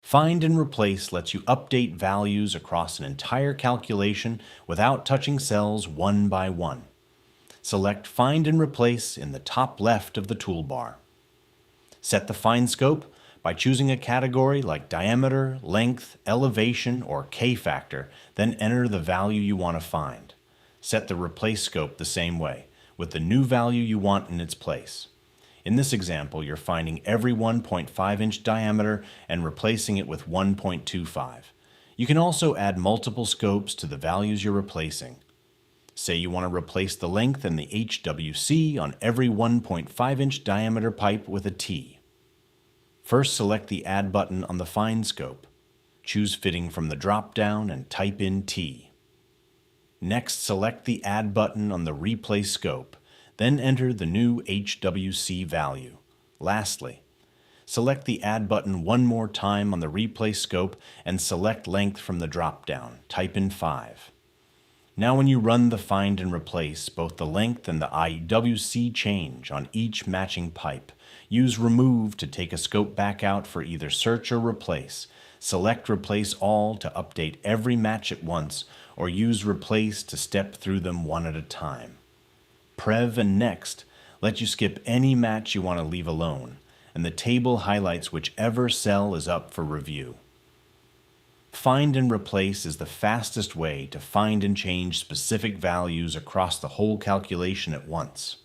Find and replace lets you update values across an entire calculation without touching cells one by one. Select Find and Replace in the top left of the toolbar. Set the find scope by choosing a category like diameter, length, elevation, or K-factor, then enter the value you want to find. Set the replace scope the same way, with the new value you want in its place. In this example, you're finding every 1.5-inch diameter and replacing it with 1.25. You can also add multiple scopes to the values you're replacing. Say you want to replace the length and the HWC on every 1.5-inch diameter pipe with a T. First, select the Add button on the Find scope. Choose Fitting from the drop-down and type in T. Next, select the Add button on the Replace scope, then enter the new HWC value. Lastly, select the Add button one more time on the Replace scope and select Length from the drop-down. Type in 5. Now when you run the Find and Replace, both the length and the IWC change on each matching pipe. Use Remove to take a scope back out for either search or replace. Select Replace All to update every match at once, or use Replace to step through them one at a time. Prev and Next let you skip any match you want to leave alone, and the table highlights whichever cell is up for review. Find and Replace is the fastest way to find and change specific values across the whole calculation at once.